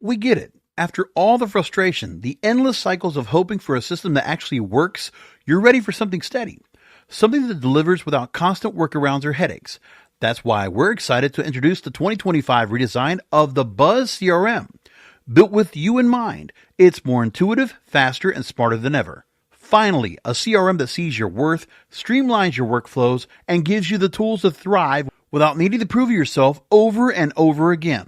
We get it. After all the frustration, the endless cycles of hoping for a system that actually works, you're ready for something steady. Something that delivers without constant workarounds or headaches. That's why we're excited to introduce the 2025 redesign of the Buzz CRM. Built with you in mind, it's more intuitive, faster, and smarter than ever. Finally, a CRM that sees your worth, streamlines your workflows, and gives you the tools to thrive without needing to prove yourself over and over again.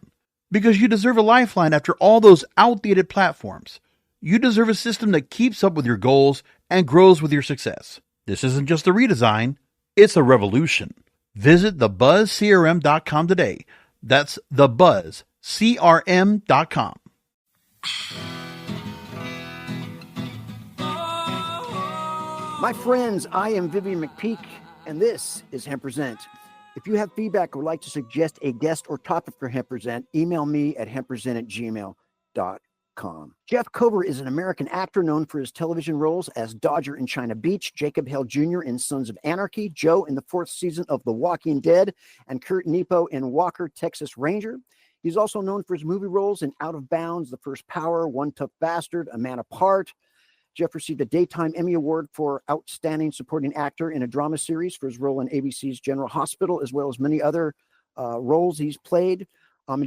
Because you deserve a lifeline after all those outdated platforms. You deserve a system that keeps up with your goals and grows with your success. This isn't just a redesign, it's a revolution. Visit thebuzzcrm.com today. That's thebuzzcrm.com. My friends, I am Vivian McPeak, and this is Hemp Present. If you have feedback or would like to suggest a guest or topic for Hemp Present, email me at hemppresent@gmail.com. Jeff Kober is an American actor known for his television roles as Dodger in China Beach, Jacob Hale Jr. in Sons of Anarchy, Joe in the 4th season of The Walking Dead, and Kurt Nypo in Walker, Texas Ranger. He's also known for his movie roles in Out of Bounds, The First Power, One Tough Bastard, A Man Apart. Jeff received a Daytime Emmy Award for Outstanding Supporting Actor in a Drama Series for his role in ABC's General Hospital, as well as many other roles he's played.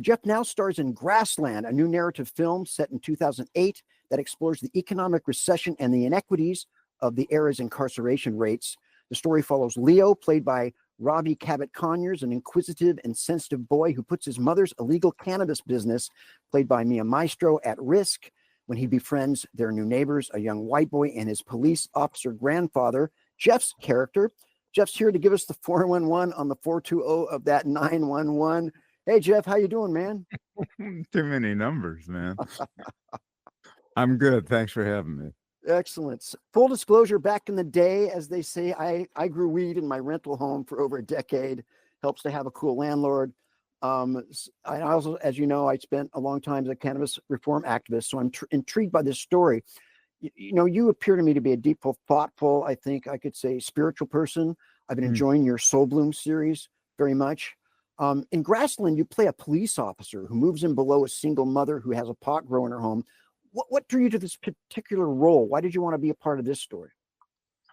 Jeff now stars in Grassland, a new narrative film set in 2008 that explores the economic recession and the inequities of the era's incarceration rates. The story follows Leo, played by Ravi Cabot-Conyers, an inquisitive and sensitive boy who puts his mother's illegal cannabis business, played by Mía Maestro, at risk when he befriends their new neighbors, a young white boy and his police officer grandfather. Jeff's character. Jeff's here to give us the 411 on the 420 of that 911. Hey, Jeff, how you doing, man? Too many numbers, man. I'm good. Thanks for having me. Excellent. Full disclosure, back in the day, as they say, I grew weed in my rental home for over a decade. Helps to have a cool landlord. I also, as you know, I spent a long time as a cannabis reform activist, so I'm intrigued by this story. You appear to me to be a deep, thoughtful, I think I could say spiritual person. I've been enjoying your Soul Bloom series very much. In Grassland, you play a police officer who moves in below a single mother who has a pot grow in her home. What drew you to this particular role? Why did you want to be a part of this story?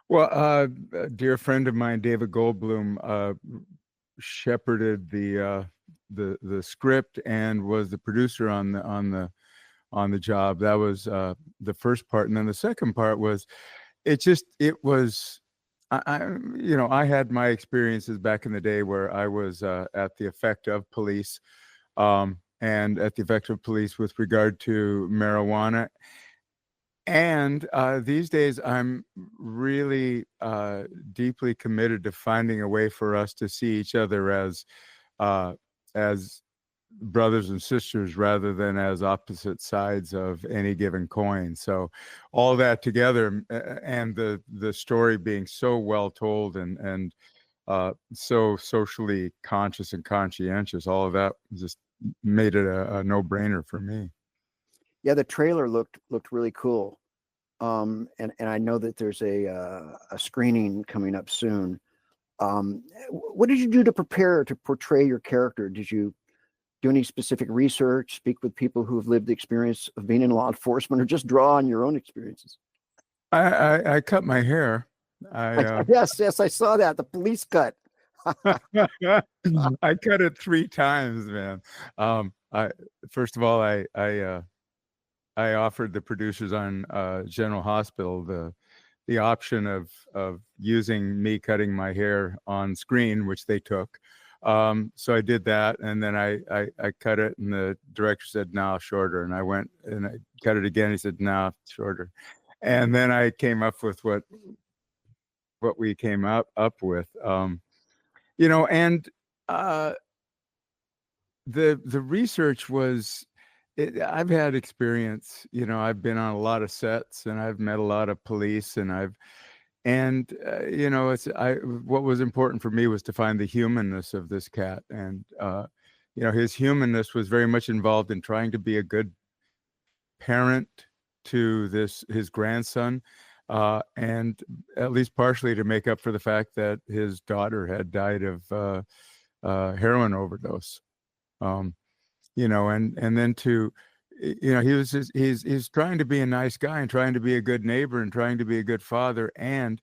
Well, a dear friend of mine, David Goldblum, shepherded the script and was the producer on the job. That was the first part, and then the second part was I had my experiences back in the day where I was at the effect of police, and at the effect of police with regard to marijuana. And these days, I'm really deeply committed to finding a way for us to see each other as brothers and sisters rather than as opposite sides of any given coin. So all that together, and the story being so well told and so socially conscious and conscientious, all of that just made it a no-brainer for me. Yeah, the trailer looked really cool. And I know that there's a screening coming up soon. What did you do to prepare to portray your character? Did you do any specific research, speak with people who have lived the experience of being in law enforcement, or just draw on your own experiences? I cut my hair. Yes, I saw that. The police cut. I cut it 3 times, man. First of all, I offered the producers on General Hospital the option of using me cutting my hair on screen, which they took. So I did that, and then I cut it, and the director said, "No, shorter." And I went and I cut it again. He said, "No, shorter." And then I came up with what we came up with. And the research was. I've had experience, I've been on a lot of sets and I've met a lot of police, and what was important for me was to find the humanness of this cat. And, his humanness was very much involved in trying to be a good parent to his grandson, and at least partially to make up for the fact that his daughter had died of heroin overdose. And then to he's trying to be a nice guy and trying to be a good neighbor and trying to be a good father, and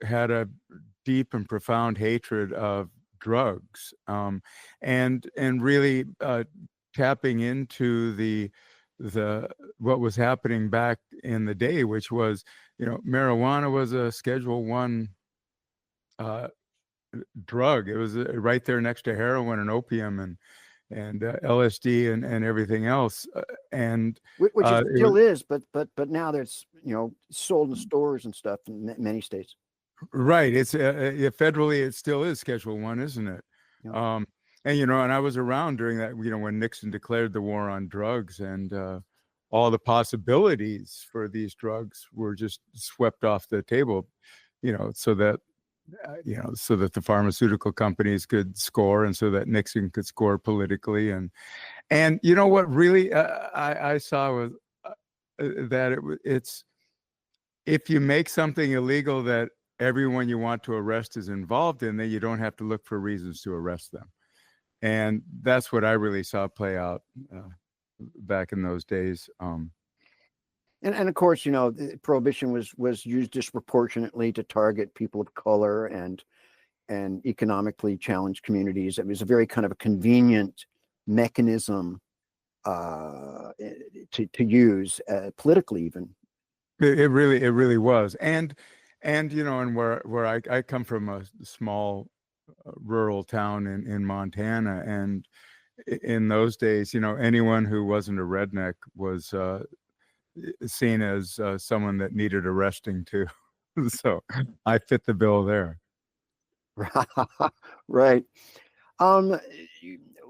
had a deep and profound hatred of drugs, and really tapping into the what was happening back in the day, which was, marijuana was a Schedule I drug. It was right there next to heroin and opium and LSD and everything else, and which it still is, but now there's sold in stores and stuff in many states. Right. It's federally, it still is Schedule I, isn't it? Yeah. And I was around during that, when Nixon declared the war on drugs, and all the possibilities for these drugs were just swept off the table, so that the pharmaceutical companies could score, and so that Nixon could score politically. And what really I saw was that it's, if you make something illegal that everyone you want to arrest is involved in, then you don't have to look for reasons to arrest them. And that's what I really saw play out back in those days. And of course, prohibition was used disproportionately to target people of color and economically challenged communities. It was a very kind of a convenient mechanism to use politically, even. It really was. And where I come from, a small rural town in Montana, and in those days, anyone who wasn't a redneck was seen as someone that needed arresting too. So I fit the bill there. Right. What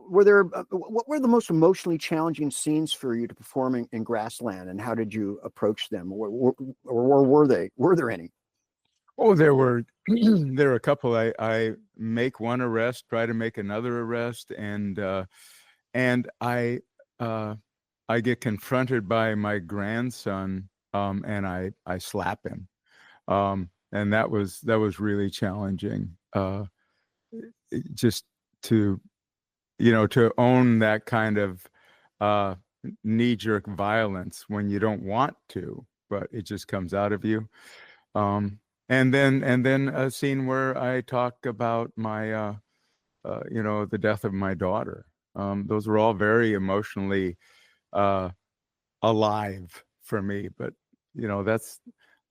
were the most emotionally challenging scenes for you to perform in Grassland, and how did you approach them, or were there any? Oh, there were a couple. I make one arrest, try to make another arrest, and I get confronted by my grandson, and I slap him, and that was really challenging. Just to own that kind of knee-jerk violence when you don't want to, but it just comes out of you. And then a scene where I talk about my, the death of my daughter. Those were all very emotionally alive for me. But that's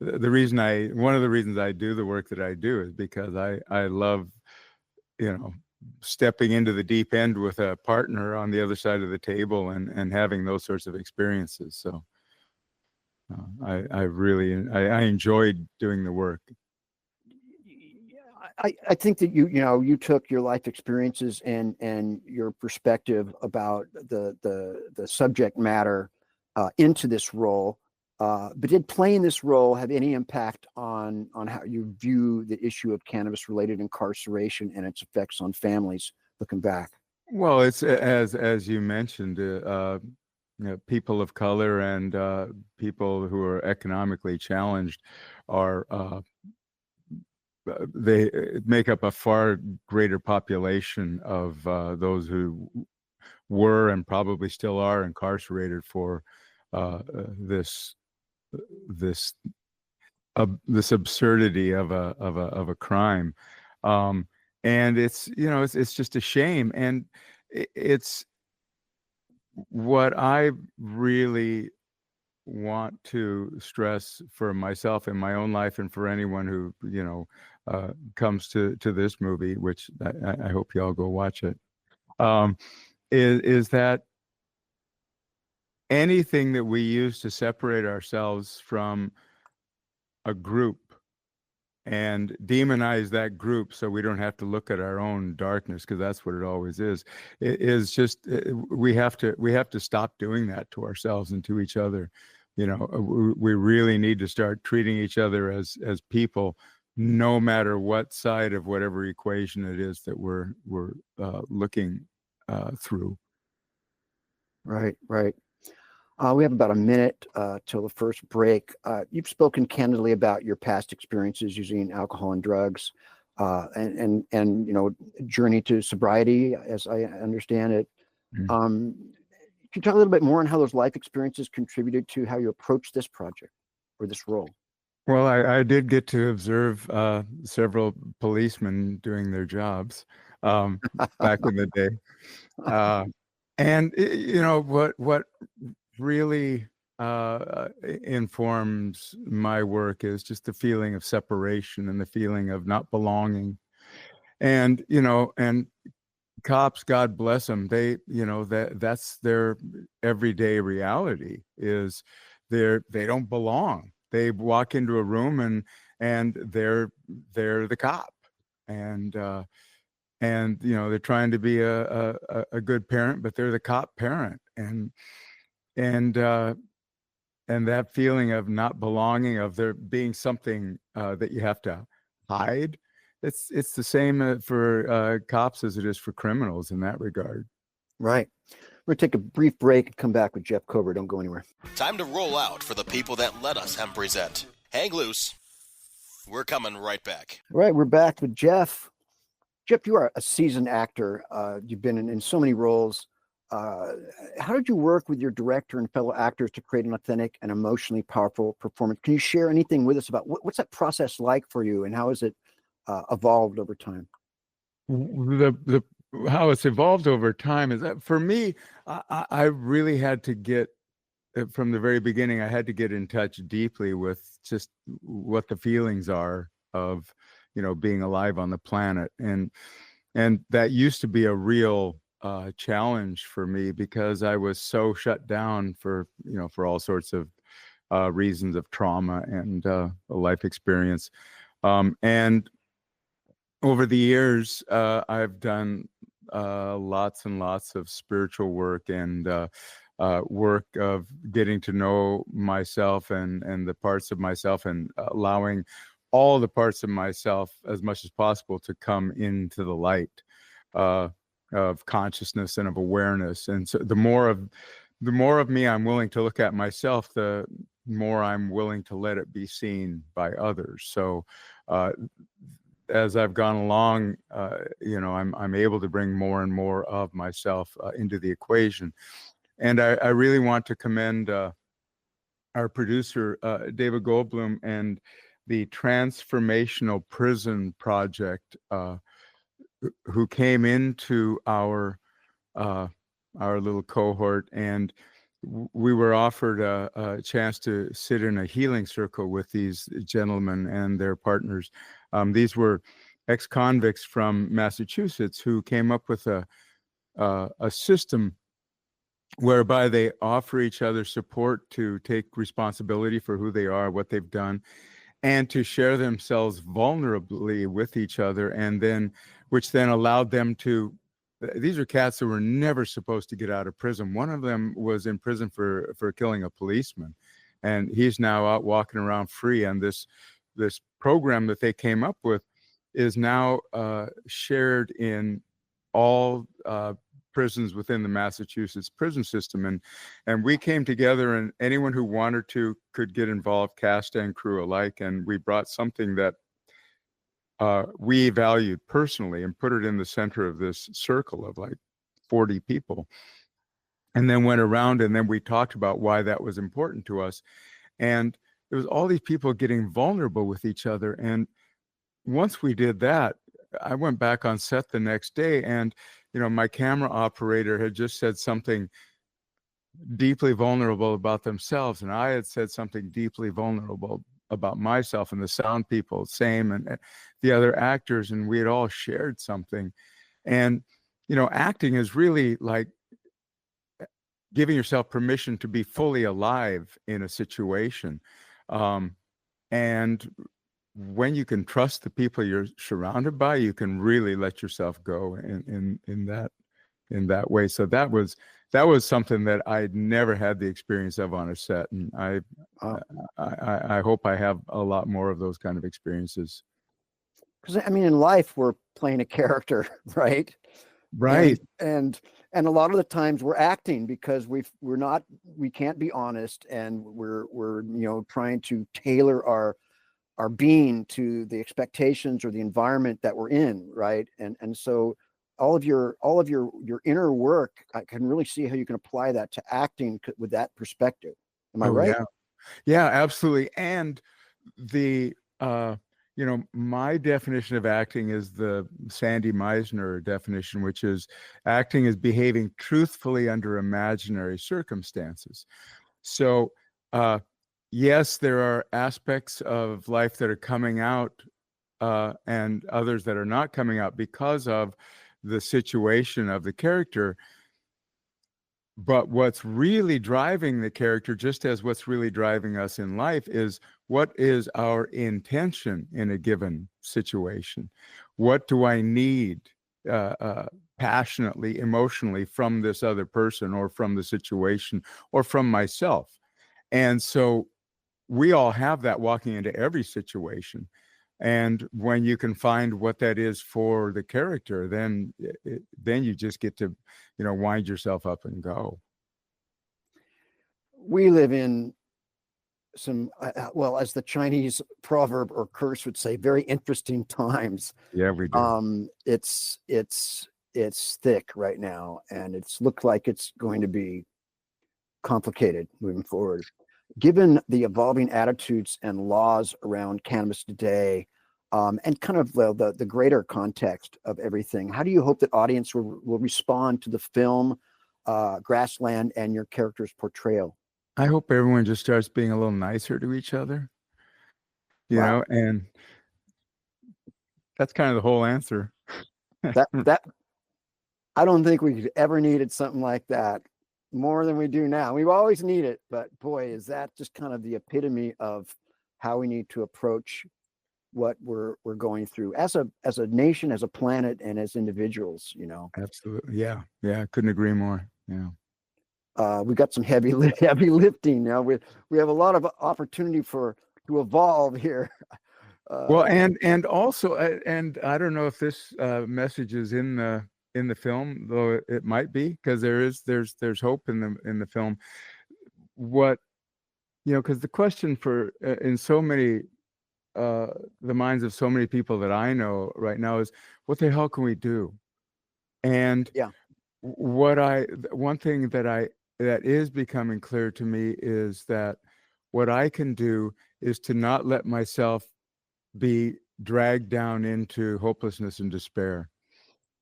one of the reasons I do the work that I do, is because I love, stepping into the deep end with a partner on the other side of the table and having those sorts of experiences. So I really enjoyed doing the work. I think that you took your life experiences and your perspective about the subject matter into this role. But did playing this role have any impact on how you view the issue of cannabis-related incarceration and its effects on families looking back? Well, it's as you mentioned, people of color and people who are economically challenged are they make up a far greater population of those who were and probably still are incarcerated for this absurdity of a crime, and it's just a shame. And it's what I really want to stress for myself in my own life, and for anyone who comes to this movie, which I hope y'all go watch it, is that anything that we use to separate ourselves from a group and demonize that group so we don't have to look at our own darkness, because that's what it always is. It is just we have to stop doing that to ourselves and to each other. We really need to start treating each other as people, no matter what side of whatever equation it is that we're looking through. Right. We have about a minute till the first break. You've spoken candidly about your past experiences using alcohol and drugs, and journey to sobriety, as I understand it. Mm-hmm. you talk a little bit more on how those life experiences contributed to how you approach this project or this role? Well, I did get to observe several policemen doing their jobs back in the day. And what really informs my work is just the feeling of separation and the feeling of not belonging. And cops, God bless them, they that's their everyday reality, is they don't belong. They walk into a room and they're the cop, and they're trying to be a good parent, but they're the cop parent, and that feeling of not belonging, of there being something that you have to hide. It's the same for cops as it is for criminals in that regard. Right. We're going to take a brief break and come back with Jeff Kober. Don't go anywhere. Time to roll out for the people that let us present. Hang loose. We're coming right back. All right, we're back with Jeff. Jeff, you are a seasoned actor. You've been in so many roles. How did you work with your director and fellow actors to create an authentic and emotionally powerful performance? Can you share anything with us about what's that process like for you, and how has it evolved over time? How it's evolved over time is that, for me, I really had to get, from the very beginning, I had to get in touch deeply with just what the feelings are of, being alive on the planet. And that used to be a real challenge for me, because I was so shut down for all sorts of reasons of trauma and life experience. And over the years, I've done lots and lots of spiritual work and work of getting to know myself and the parts of myself, and allowing all the parts of myself as much as possible to come into the light of consciousness and of awareness. And so the more of me I'm willing to look at myself, the more I'm willing to let it be seen by others. So as I've gone along, I'm able to bring more and more of myself into the equation. And I really want to commend our producer, David Goldblum, and the Transformational Prison Project, who came into our little cohort, and we were offered a chance to sit in a healing circle with these gentlemen and their partners. These were ex-convicts from Massachusetts who came up with a system whereby they offer each other support to take responsibility for who they are, what they've done, and to share themselves vulnerably with each other, and then, which then allowed them to, these are cats that were never supposed to get out of prison. One of them was in prison for killing a policeman, and he's now out walking around free. And this program that they came up with is now shared in all prisons within the Massachusetts prison system. And we came together, and anyone who wanted to could get involved, cast and crew alike. And we brought something that we valued personally and put it in the center of this circle of like 40 people. And then went around, and then we talked about why that was important to us. And it was all these people getting vulnerable with each other. And once we did that, I went back on set the next day, and my camera operator had just said something deeply vulnerable about themselves, and I had said something deeply vulnerable about myself, and the sound people same, and the other actors, and we had all shared something. And acting is really like giving yourself permission to be fully alive in a situation. And when you can trust the people you're surrounded by, you can really let yourself go in that way. So that was something that I'd never had the experience of on a set, and I hope I have a lot more of those kind of experiences. Because in life we're playing a character, right? Right. And a lot of the times we're acting because we can't be honest, and we're trying to tailor our being to the expectations or the environment that we're in, right? And so all of your inner work, I can really see how you can apply that to acting with that perspective. Am I right? Yeah, absolutely. And the my definition of acting is the Sandy Meisner definition, which is acting is behaving truthfully under imaginary circumstances. So yes, there are aspects of life that are coming out and others that are not coming out because of the situation of the character. But what's really driving the character, just as what's really driving us in life, is what is our intention in a given situation? What do I need passionately, emotionally from this other person or from the situation or from myself? And so we all have that walking into every situation. And when you can find what that is for the character, then you just get to, wind yourself up and go. We live in some, well, as the Chinese proverb or curse would say, very interesting times. Yeah, we do. It's thick right now, and it's looked like it's going to be complicated moving forward. Given the evolving attitudes and laws around cannabis today, and kind of the greater context of everything, how do you hope that audience will respond to the film Grassland and your character's portrayal? I hope everyone just starts being a little nicer to each other, Wow. And that's kind of the whole answer. that I don't think we could ever needed something like that more than we do now. We've always needed it, but boy, is that just kind of the epitome of how we need to approach what we're going through as a nation, as a planet, and as individuals. Absolutely. Yeah. I couldn't agree more. Yeah. We've got some heavy lifting now. We have a lot of opportunity to evolve here. Well, and also, and I don't know if this message is in the film, though it might be, because there's hope in the film. What because the question for in so many the minds of so many people that I know right now is, what the hell can we do? And one thing that is becoming clear to me is that what I can do is to not let myself be dragged down into hopelessness and despair,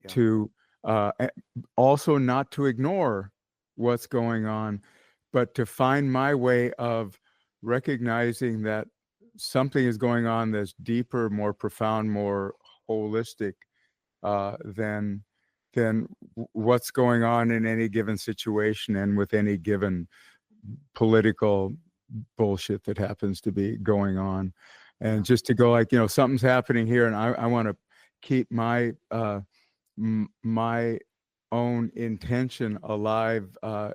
to also not to ignore what's going on, but to find my way of recognizing that something is going on that's deeper, more profound, more holistic than what's going on in any given situation and with any given political bullshit that happens to be going on. And just to go like, something's happening here, and I want to keep my my own intention alive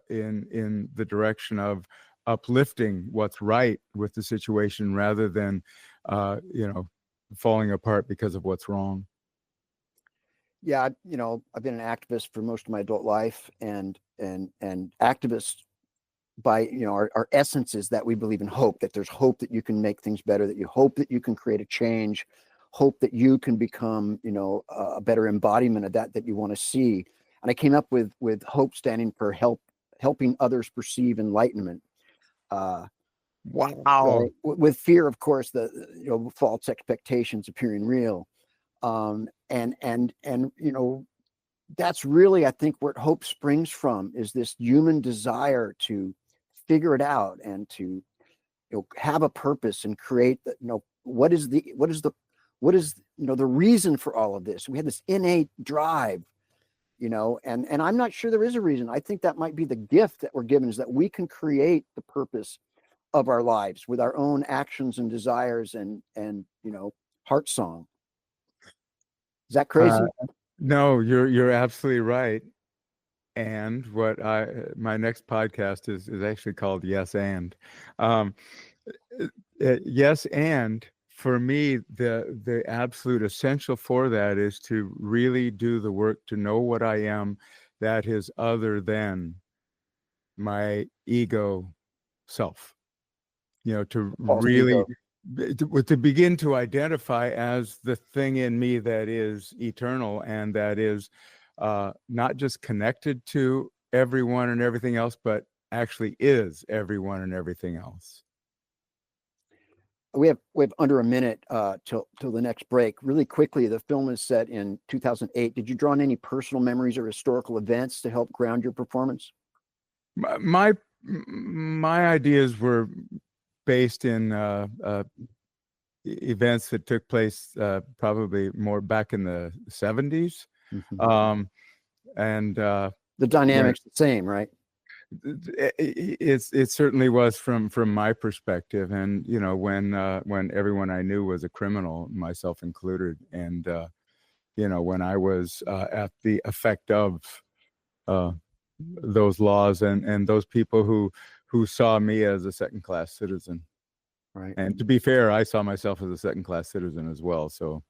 in the direction of uplifting what's right with the situation, rather than falling apart because of what's wrong. Yeah, I've been an activist for most of my adult life, and activists, by our essence is that we believe in hope, that there's hope that you can make things better, that you hope that you can create a change, hope that you can become a better embodiment of that you want to see. And I came up with hope standing for helping others perceive enlightenment. Wow. With fear, of course, the false expectations appearing real. And that's really, I think, where hope springs from, is this human desire to figure it out and to have a purpose and create what is the reason for all of this. We had this innate drive, and I'm not sure there is a reason. I think that might be the gift that we're given, is that we can create the purpose of our lives with our own actions and desires and heart song. Is that crazy? No, you're absolutely right. And my next podcast is actually called Yes and. Yes and, for me, the absolute essential for that is to really do the work to know what I am that is other than my ego self. To really to begin to identify as the thing in me that is eternal and that is not just connected to everyone and everything else, but actually is everyone and everything else. We have under a minute till the next break. Really quickly, the film is set in 2008. Did you draw on any personal memories or historical events to help ground your performance? My ideas were based in events that took place probably more back in the 70s. Mm-hmm. And the dynamic's the same, right? It certainly was from my perspective. And when everyone I knew was a criminal, myself included, and when I was at the effect of those laws and those people who saw me as a second-class citizen. Right. And to be fair, I saw myself as a second-class citizen as well. So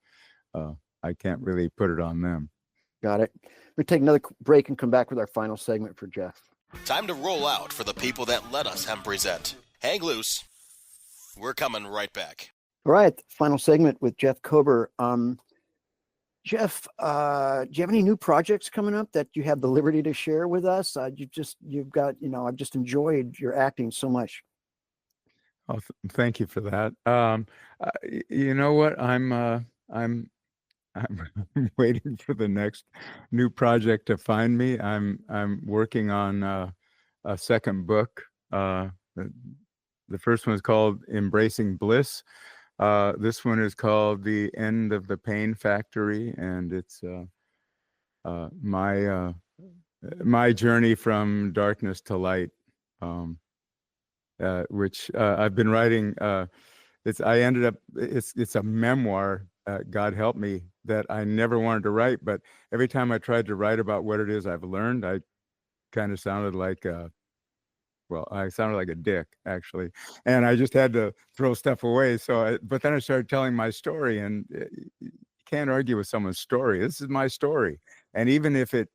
I can't really put it on them. Got it. We'll take another break and come back with our final segment for Jeff. Time to roll out for the people that let us hemp present. Hang loose. We're coming right back. All right. Final segment with Jeff Kober. Jeff, do you have any new projects coming up that you have the liberty to share with us? You've got, I've just enjoyed your acting so much. Oh, thank you for that. You know what? I'm waiting for the next new project to find me. I'm working on a second book. The first one is called Embracing Bliss. This one is called The End of the Pain Factory, and it's my journey from darkness to light, which I've been writing. It's a memoir. God help me, that I never wanted to write, but every time I tried to write about what it is I've learned, I kind of sounded like I sounded like a dick, actually, and I just had to throw stuff away. But then I started telling my story, and you can't argue with someone's story. This is my story, and even if it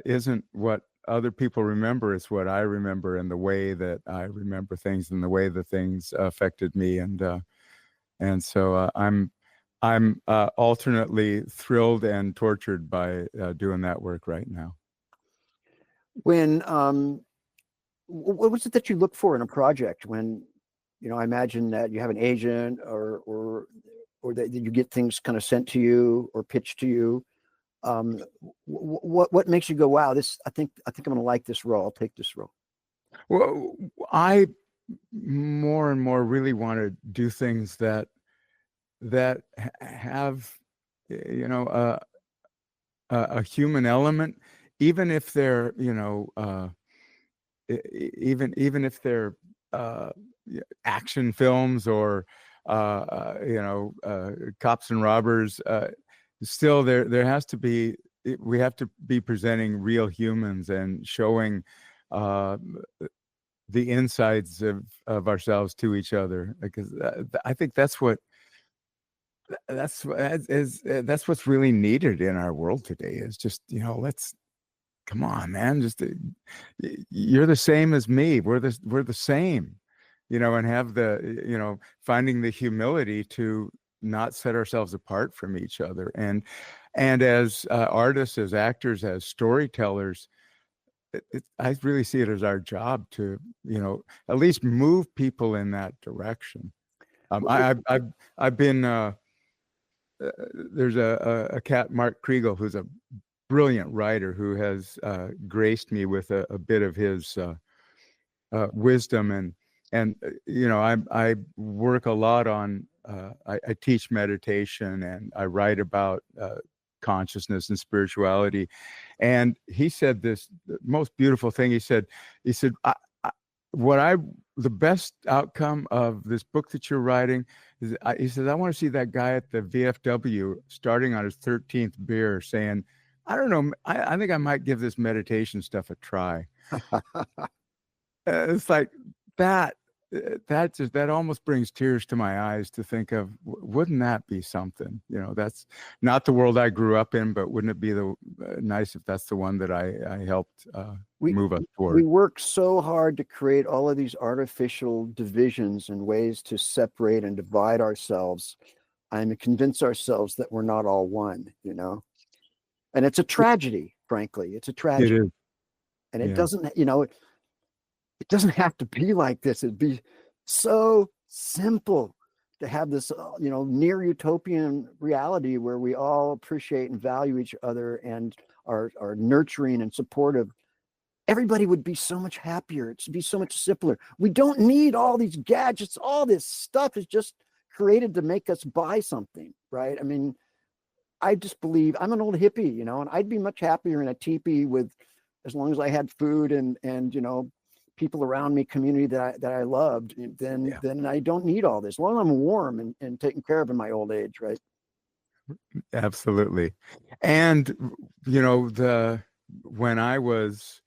isn't what other people remember, it's what I remember, and the way that I remember things, and the way the things affected me, and so I'm alternately thrilled and tortured by doing that work right now. When what was it that you look for in a project? When I imagine that you have an agent or that you get things kind of sent to you or pitched to you. What makes you go, wow, this I think I'm going to like this role. I'll take this role. Well, I more and more really want to do things that have a human element, even if they're even if they're action films or cops and robbers. Still, there has to be. We have to be presenting real humans and showing the insides of ourselves to each other, because I think that's what's really needed in our world today. Is just let's come on, man. Just you're the same as me. We're the same, and have the finding the humility to not set ourselves apart from each other, and as artists, as actors, as storytellers. I really see it as our job to, at least move people in that direction. I've been there's a cat, Mark Kriegel, who's a brilliant writer who has graced me with a bit of his wisdom, and I work a lot on. I teach meditation, and I write about consciousness and spirituality. And he said the most beautiful thing. He said, the best outcome of this book that you're writing is, he says, I want to see that guy at the VFW starting on his 13th beer saying, I don't know, I think I might give this meditation stuff a try. It's like that almost brings tears to my eyes to think of, wouldn't that be something? That's not the world I grew up in, but wouldn't it be nice if that's the one that I helped move us toward? We work so hard to create all of these artificial divisions and ways to separate and divide ourselves and to convince ourselves that we're not all one, And it's a tragedy, frankly. It's a tragedy. It is. And it doesn't, it doesn't have to be like this. It'd be so simple to have this, near utopian reality where we all appreciate and value each other and are nurturing and supportive. Everybody would be so much happier. It'd be so much simpler. We don't need all these gadgets. All this stuff is just created to make us buy something, right? I mean, I just believe I'm an old hippie, and I'd be much happier in a teepee with, as long as I had food and people around me, community that I loved, then I don't need all this. As long as I'm warm and taken care of in my old age, right? Absolutely. And when I was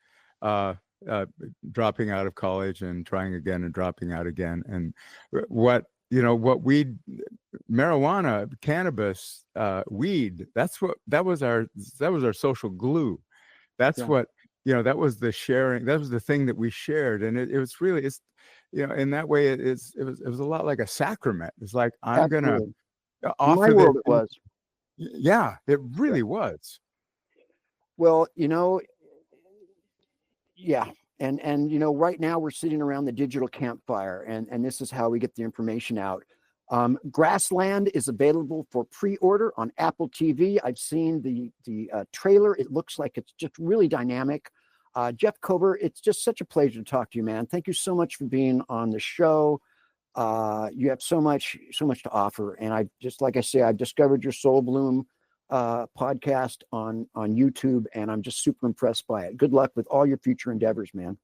dropping out of college and trying again and dropping out again, and marijuana, cannabis, weed, that was our social glue. That's what, that was the sharing, that was the thing that we shared. And it was really, in that way, it was a lot like a sacrament. It's like, I'm going to offer my world, it was. Yeah, it really was. Well, yeah. And right now we're sitting around the digital campfire, and this is how we get the information out. Grassland is available for pre-order on Apple TV. I've seen the trailer. It looks like it's just really dynamic. Jeff Kober, it's just such a pleasure to talk to you, man. Thank you so much for being on the show. You have so much to offer. And like I say, I've discovered your Soul Bloom podcast on YouTube, and I'm just super impressed by it. Good luck with all your future endeavors, man.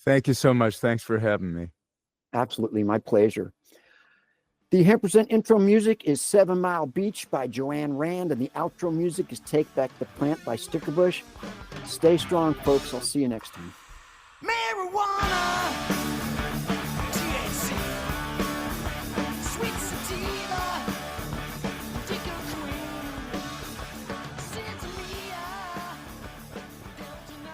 Thank you so much. Thanks for having me. Absolutely. My pleasure. The Hemp% intro music is 7 Mile Beach by Joanne Rand, and the outro music is Take Back the Plant by Stickerbush. Stay strong, folks. I'll see you next time. Marijuana, THC, sweet sativa, Dicker Queen, Santa Mia, Delta 9.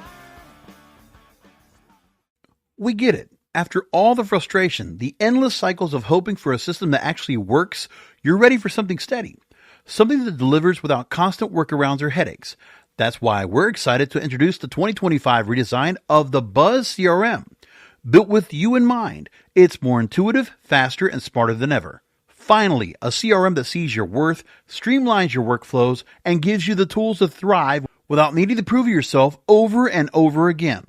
We get it. After all the frustration, the endless cycles of hoping for a system that actually works, you're ready for something steady. Something that delivers without constant workarounds or headaches. That's why we're excited to introduce the 2025 redesign of the Buzz CRM. Built with you in mind, it's more intuitive, faster, and smarter than ever. Finally, a CRM that sees your worth, streamlines your workflows, and gives you the tools to thrive without needing to prove yourself over and over again.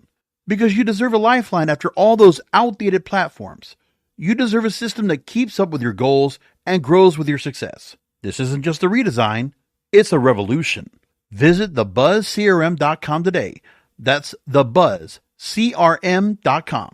Because you deserve a lifeline after all those outdated platforms. You deserve a system that keeps up with your goals and grows with your success. This isn't just a redesign, it's a revolution. Visit thebuzzcrm.com today. That's thebuzzcrm.com.